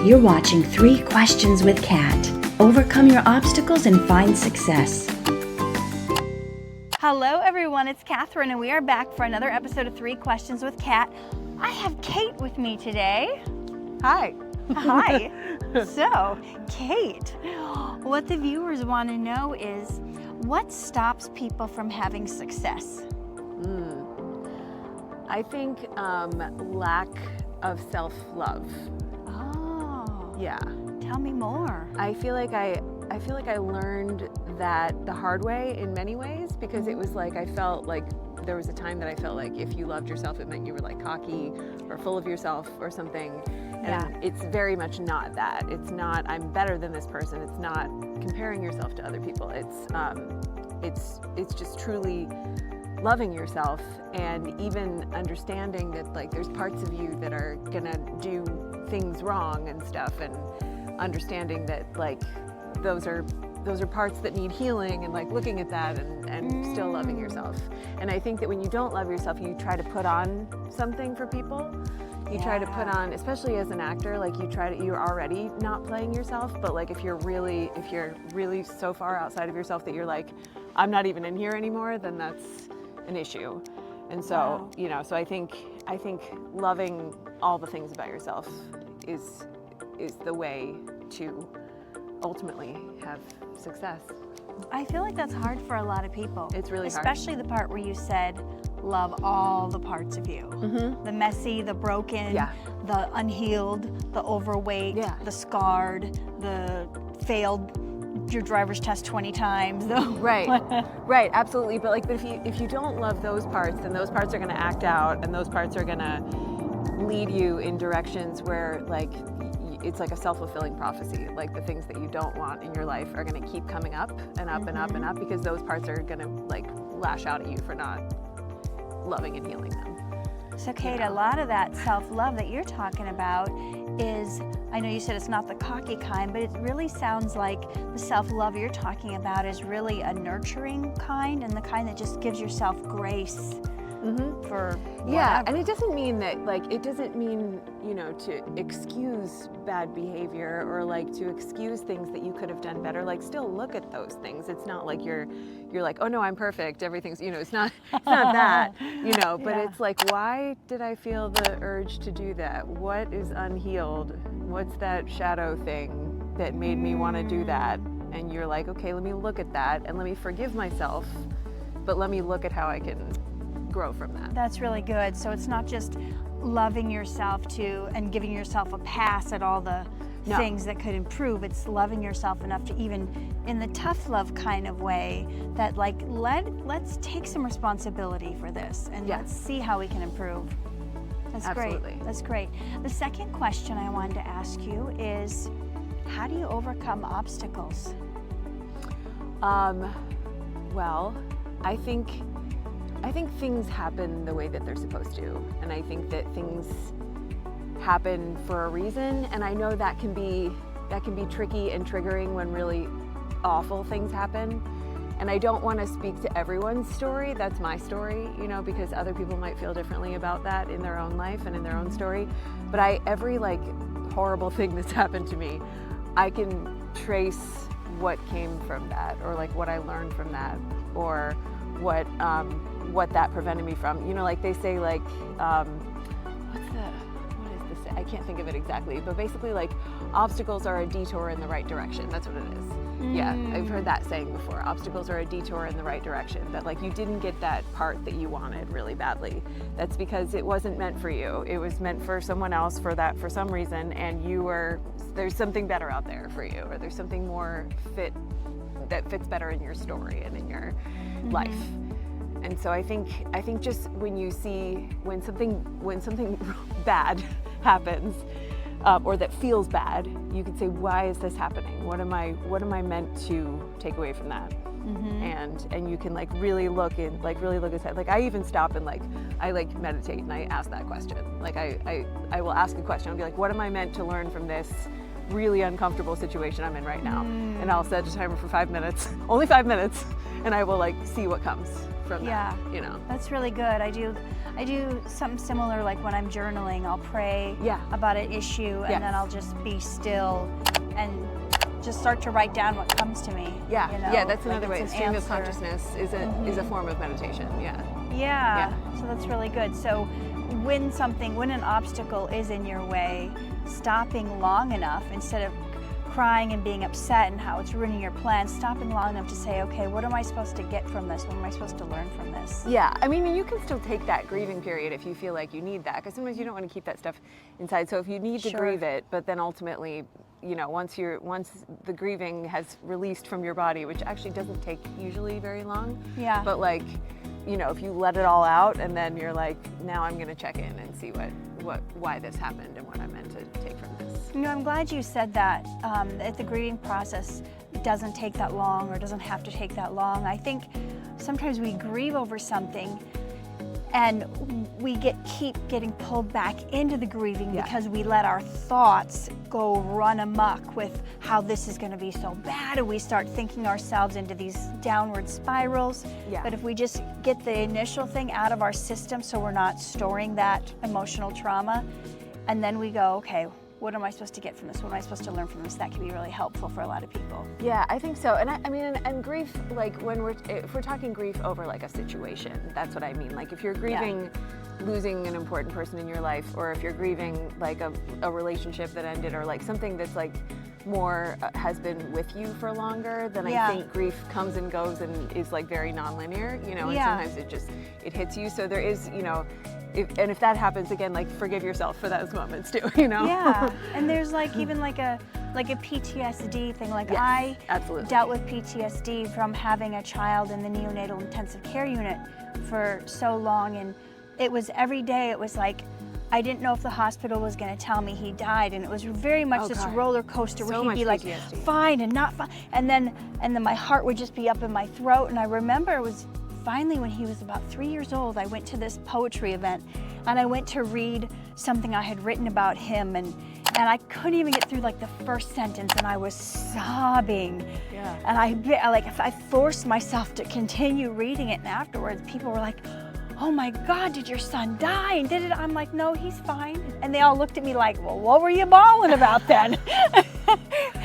You're watching 3 Questions with Kat. Overcome your obstacles and find success. Hello everyone, it's Katherine and we are back for another episode of 3 Questions with Kat. I have Kate with me today. Hi. Hi. So, Kate, what the viewers want to know is, what stops people from having success? I think lack of self-love. Oh. Yeah. Tell me more. I feel like I learned that the hard way in many ways, because it was like I felt like there was a time that I felt like if you loved yourself, it meant you were like cocky or full of yourself or something. And it's very much not that. It's not I'm better than this person. It's not comparing yourself to other people. It's just truly loving yourself, and even understanding that like there's parts of you that are gonna do things wrong and stuff, and understanding that like those are parts that need healing, and like looking at that and still loving yourself. And I think that when you don't love yourself, you try to put on something for people. You try to put on, especially as an actor, like you're already not playing yourself, but like if you're really so far outside of yourself that you're like, I'm not even in here anymore, then that's an issue. And so, so I think loving all the things about yourself is the way to ultimately have success. I feel like that's hard for a lot of people. It's really hard. Especially the part where you said, love all the parts of you. Mm-hmm. The messy, the broken, the unhealed, the overweight, the scarred, the failed your driver's test 20 times. Right, absolutely. But like, if you don't love those parts, then those parts are going to act out, and those parts are going to lead you in directions where like it's like a self-fulfilling prophecy. Like the things that you don't want in your life are going to keep coming up and up and up and up, because those parts are going to like lash out at you for not loving and healing them. So Kate, a lot of that self-love that you're talking about is, I know you said it's not the cocky kind, but it really sounds like the self-love you're talking about is really a nurturing kind, and the kind that just gives yourself grace for whatever. And it doesn't mean that, like, it doesn't mean, to excuse bad behavior or like to excuse things that you could have done better. Like, still look at those things. It's not like you're like, oh no, I'm perfect, everything's, it's not that, but it's like, why did I feel the urge to do that? What is unhealed? What's that shadow thing that made me want to do that? And you're like, okay, let me look at that and let me forgive myself, but let me look at how I can grow from that. That's really good. So it's not just loving yourself and giving yourself a pass at all the things that could improve. It's loving yourself enough to, even in the tough love kind of way, that like let's take some responsibility for this and let's see how we can improve. That's great. That's great. The second question I wanted to ask you is, how do you overcome obstacles? Well, I think things happen the way that they're supposed to, and I think that things happen for a reason, and I know that can be tricky and triggering when really awful things happen. And I don't want to speak to everyone's story. That's my story, because other people might feel differently about that in their own life and in their own story. But every like horrible thing that's happened to me, I can trace what came from that, or like what I learned from that, or what that prevented me from. Like they say, like what is this? I can't think of it exactly, but basically like obstacles are a detour in the right direction. That's what it is. Yeah, I've heard that saying before. Obstacles are a detour in the right direction. That like you didn't get that part that you wanted really badly. That's because it wasn't meant for you. It was meant for someone else for some reason, and there's something better out there for you, or there's something more that fits better in your story and in your life. And so I think just when something bad happens, or that feels bad, you could say, why is this happening? What am I meant to take away from that? And you can like really look inside. Like I even stop and like I like meditate and I ask that question. Like I will ask a question. I'll be like, what am I meant to learn from this really uncomfortable situation I'm in right now. And I'll set a timer for 5 minutes, only 5 minutes, and I will like see what comes from that, you know. That's really good. I do something similar, like when I'm journaling, I'll pray about an issue, and then I'll just be still and just start to write down what comes to me. Yeah, you know? yeah, that's another like way. it's an Stream of answer. consciousness is a form of meditation. Yeah. So that's really good. So when an obstacle is in your way, stopping long enough instead of crying and being upset and how it's ruining your plans, stopping long enough to say, okay, what am I supposed to get from this? What am I supposed to learn from this? Yeah, I mean, you can still take that grieving period if you feel like you need that, because sometimes you don't want to keep that stuff inside. So if you need to grieve it, but then ultimately, you know, once the grieving has released from your body, which actually doesn't take usually very long. Yeah. But like, you know, if you let it all out and then you're like, now I'm going to check in and see why this happened and what I meant to take from this. You know, I'm glad you said that the grieving process doesn't take that long, or doesn't have to take that long. I think sometimes we grieve over something and we keep getting pulled back into the grieving because we let our thoughts go run amok with how this is going to be so bad, and we start thinking ourselves into these downward spirals. But if we just get the initial thing out of our system, so we're not storing that emotional trauma, and then we go, okay, what am I supposed to get from this? What am I supposed to learn from this? That can be really helpful for a lot of people. Yeah, I think so. And I mean, and grief, like if we're talking grief over like a situation, that's what I mean. Like if you're grieving losing an important person in your life, or if you're grieving like a relationship that ended, or like something that's like more has been with you for longer, then I think grief comes and goes and is like very nonlinear, you know, and sometimes it hits you. So there is, you know, if that happens again, like forgive yourself for those moments too, you know? Yeah, and there's like even like a PTSD thing. Like I dealt with PTSD from having a child in the neonatal intensive care unit for so long, and it was every day, it was like, I didn't know if the hospital was going to tell me he died, and it was very much this roller coaster where he'd be like PTSD. Fine and not fine, and then my heart would just be up in my throat. And I remember it was finally when he was about 3 years old, I went to this poetry event, and I went to read something I had written about him, and I couldn't even get through like the first sentence, and I was sobbing. Yeah. And I forced myself to continue reading it, and afterwards people were like, oh my God, did your son die? And I'm like, no, he's fine. And they all looked at me like, well, what were you bawling about then?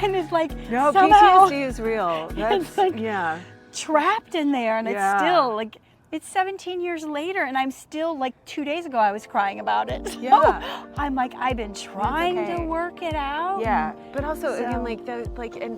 And it's like, no, somehow, PTSD is real. That's, it's like trapped in there, and it's still like, it's 17 years later, and I'm still like 2 days ago I was crying about it. So I'm like, I've been trying to work it out. Yeah, but also again,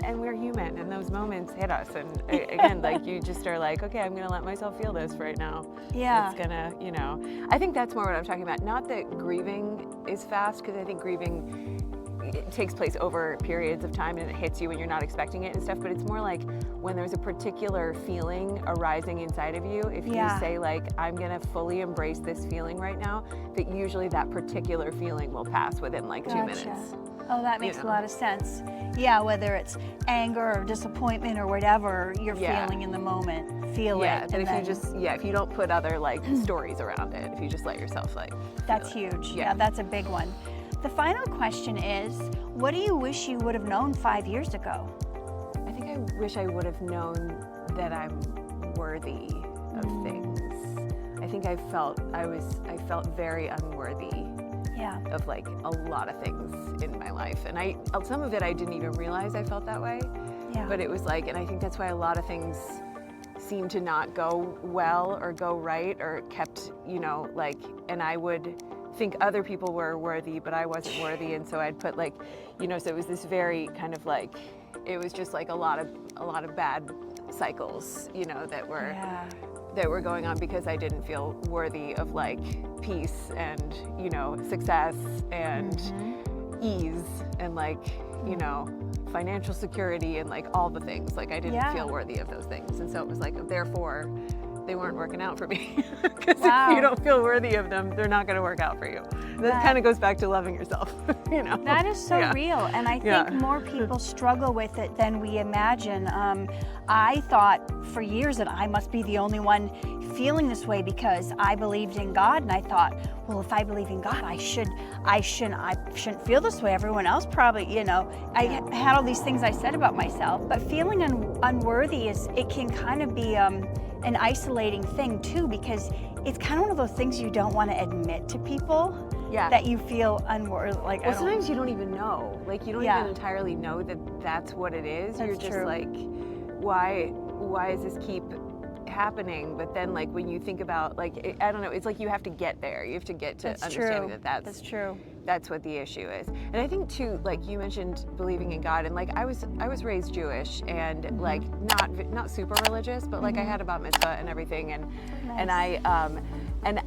and we're human, and those moments hit us, and again, like you just are like, okay, I'm gonna let myself feel this right now. Yeah, it's gonna, you know, I think that's more what I'm talking about. Not that grieving is fast, because I think grieving, it takes place over periods of time and it hits you when you're not expecting it and stuff, but it's more like when there's a particular feeling arising inside of you, if you say like, I'm gonna fully embrace this feeling right now, that usually that particular feeling will pass within like 2 minutes. Oh, that makes a lot of sense. Yeah, whether it's anger or disappointment or whatever you're feeling in the moment, feel it. Yeah, but if you just, if you don't put other like stories around it, if you just let yourself like that's huge. Yeah, that's a big one. The final question is, what do you wish you would have known 5 years ago? I think I wish I would have known that I'm worthy of things. I think I felt very unworthy of like a lot of things in my life. And some of it I didn't even realize I felt that way. Yeah. But it was like, and I think that's why a lot of things seemed to not go well or go right or kept, you know, like, and I would think other people were worthy, but I wasn't worthy, and so I'd put like, you know, so it was this very kind of like, it was just like a lot of bad cycles, you know, that were going on because I didn't feel worthy of like peace and, you know, success and ease and like, you know, financial security and like all the things. Like I didn't feel worthy of those things, and so it was like, therefore, they weren't working out for me. Because Wow. if you don't feel worthy of them, they're not going to work out for you. That kind of goes back to loving yourself, you know. That is so Yeah. real, and I think Yeah. more people struggle with it than we imagine. I thought for years that I must be the only one feeling this way because I believed in God, and I thought, well, if I believe in God, I shouldn't feel this way. Everyone else probably, you know. I had all these things I said about myself, but feeling unworthy it can kind of be an isolating thing too, because it's kind of one of those things you don't want to admit to people. Yeah. That you feel unworthy. Like, Well, sometimes you don't even know. Like, you don't Yeah. even entirely know that that's what it is. You're That's just true. like, why does this keep happening? But then, like, when you think about, like, I don't know, it's like you have to get there. You have to get to That's understanding true. that That's true. that's what the issue is. And I think too, like you mentioned believing in God, and like I was raised Jewish, and Mm-hmm. like not super religious, but like I had a bat mitzvah and everything, and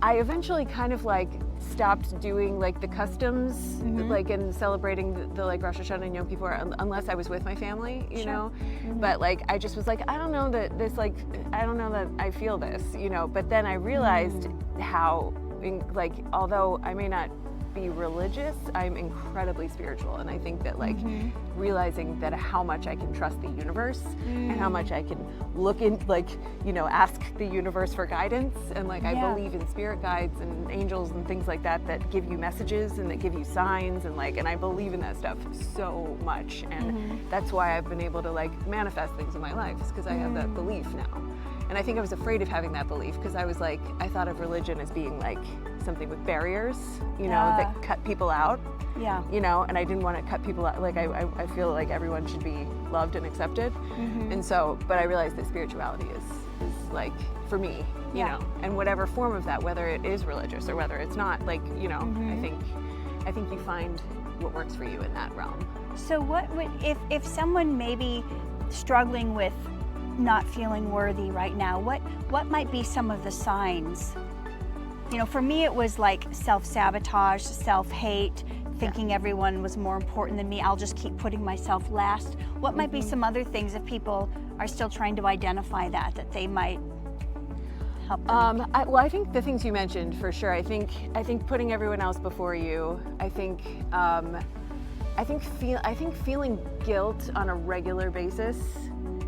I eventually kind of like stopped doing like the customs, Mm-hmm. like and celebrating the like Rosh Hashanah and Yom Kippur unless I was with my family, you know. But like I just was like, I don't know that this, like, I don't know that I feel this, you know. But then I realized how, like, although I may not be religious, I'm incredibly spiritual, and I think that like realizing that how much I can trust the universe and how much I can look in, like, you know, ask the universe for guidance, and like I Yeah. believe in spirit guides and angels and things like that that give you messages and that give you signs, and like, and I believe in that stuff so much, and that's why I've been able to like manifest things in my life, is because I have that belief now. And I think I was afraid of having that belief because I was like, I thought of religion as being like something with barriers, you know, that cut people out, Yeah. you know, and I didn't want to cut people out. Like, I feel like everyone should be loved and accepted. And so, but I realized that spirituality is like, for me, you Yeah. know, and whatever form of that, whether it is religious or whether it's not, like, you know, I think you find what works for you in that realm. So what would, if someone may be struggling with not feeling worthy right now, what might be some of the signs? You know, for me it was like self-sabotage, self-hate, thinking everyone was more important than me. I'll just keep putting myself last. What might be some other things if people are still trying to identify that they might help them? I think the things you mentioned, for sure. I think putting everyone else before you. I think feeling guilt on a regular basis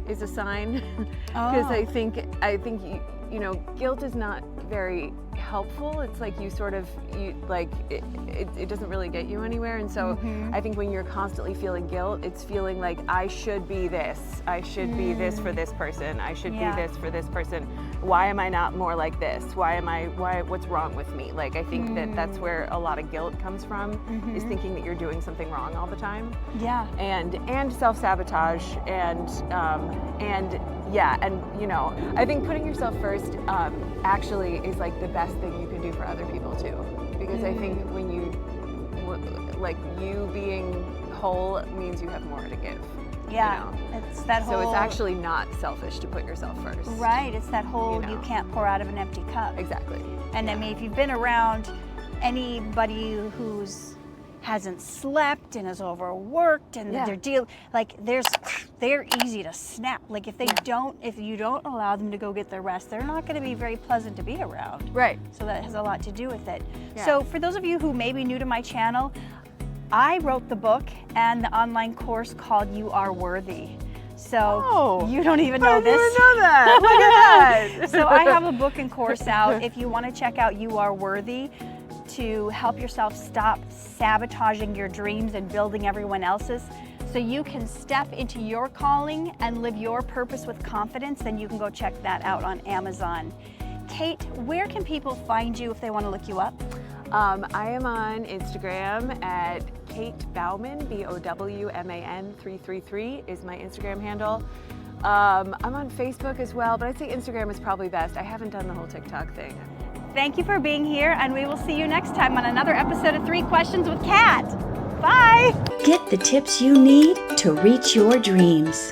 is a sign, because I think you know, guilt is not very helpful. It's like you sort of, it doesn't really get you anywhere. And so I think when you're constantly feeling guilt, it's feeling like I should be this. I should be this for this person. I should be this for this person. Why am I not more like this? What's wrong with me? Like, I think that's where a lot of guilt comes from, is thinking that you're doing something wrong all the time. Yeah. And self-sabotage, and you know, I think putting yourself first actually is like the best thing you can do for other people too, because I think when you being whole means you have more to give. Yeah, You know? it's that whole. So it's actually not selfish to put yourself first. Right. It's that whole You know. you can't pour out of an empty cup. Exactly. And I mean, if you've been around anybody who's hasn't slept and is overworked and they're easy to snap. Like if you don't allow them to go get their rest, they're not going to be very pleasant to be around. Right. So that has a lot to do with it. Yeah. So for those of you who may be new to my channel, I wrote the book and the online course called You Are Worthy. So you don't even know this. I didn't even know that. Look at that. So I have a book and course out. If you want to check out You Are Worthy to help yourself stop sabotaging your dreams and building everyone else's, so you can step into your calling and live your purpose with confidence, then you can go check that out on Amazon. Kate, where can people find you if they want to look you up? I am on Instagram at Kate Bowman, BOWMAN 333 is my Instagram handle. I'm on Facebook as well, but I'd say Instagram is probably best. I haven't done the whole TikTok thing. Thank you for being here, and we will see you next time on another episode of 3 Questions with Kat. Bye! Get the tips you need to reach your dreams.